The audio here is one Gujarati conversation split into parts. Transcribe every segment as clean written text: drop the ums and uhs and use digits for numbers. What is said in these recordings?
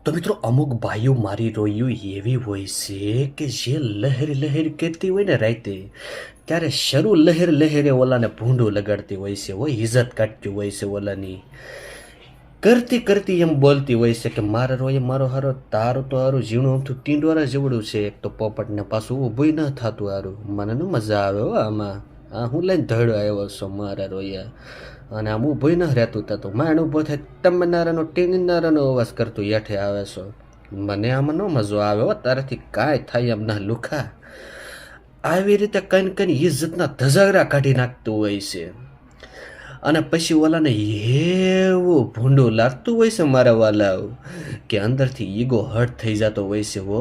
તો મિત્રો અમુક ભાઈઓ મારી રોયું એવી હોય છે કે જે લહેર લહેર કરતી હોય ને રાતે ત્યારે શરૂ લહેર લહેરે ઓલાને ભૂંડું લગાડતી હોય છે, હોય ઇજ્જત કાઢતી હોય છે, ઓલાની કરતી કરતી એમ બોલતી હોય છે કે મારા રોયે મારો હારો તારું તો હારું ઝીણું અમથું ટીંડોરા જેવડું છે. એક તો પોપટને પાછું ઊભું ન થતું હારું. મને ન મજા આવે હો આમાં. આ હું લઈને ધડો આવ્યો છો મારા રોયા અને આમ ઊભું ન રહેતું થતું. માંડ ઊભો થાય તમે નારાનો ટીંગનારાનો અવાજ કરતું હેઠે આવે છો. મને આમાં ન મજો આવે હો. તારાથી કાંઈ થાય એમ ના લુખા. આવી રીતે કઈ કઈ ઇજ્જતના ધજાગરા કાઢી નાખતું હોય છે અને પછી ઓલાને એવું ભૂંડું લાગતું હોય છે મારા વાલા કે અંદરથી ઈગો હર્ટ થઈ જતો હોય છે હો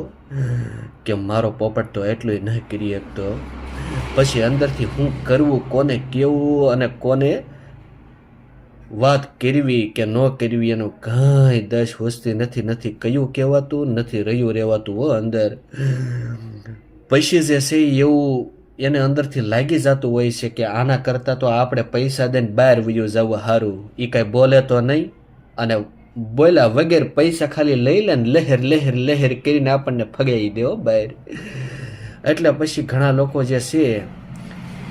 કે મારો પોપટ તો એટલું નહીં કરી શકતો. પછી અંદરથી હું કરવું, કોને કેવું અને કોને વાત કરવી કે ન કરવી એનું કાંઈ દશ હોશતી નથી કયું કહેવાતું નથી, રહ્યું રહેવાતું હો અંદર. પછી જે છે એવું એને અંદરથી લાગી જતું હોય છે કે આના કરતાં તો આપણે પૈસા દઈને બહાર વયું જવું સારું. એ કાંઈ બોલે તો નહીં અને બોલ્યા વગેરે પૈસા ખાલી લઈ લે ને લહેર લહેર લહેર કરીને આપણને ફગાવી દેવો બહાર. એટલે પછી ઘણા લોકો જે છે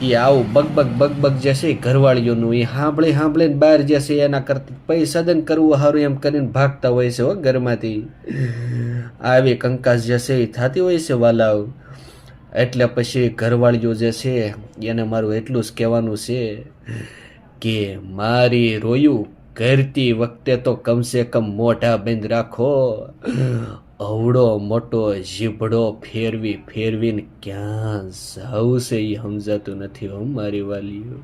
એ આવું બગબગ બગબગ જે છે ઘરવાળીઓનું એ સાંભળીને બહાર જે છે એના કરતાં પૈસા દઈને કરવું સારું એમ કરીને ભાગતા હોય છે હો ઘરમાંથી. આવી કંકાસ જે છે એ થતી હોય છે વાલાવ. એટલે પછી ઘરવાળીઓ જે છે એને મારું એટલું જ કહેવાનું છે કે મારી રોયું કરતી વખતે તો કમસે કમ મોઢા બંધ રાખો. અવડો મોટો જીભડો ફેરવીને ક્યાં જાવું છે એ સમજાતું નથી હો મારી વાલીઓ.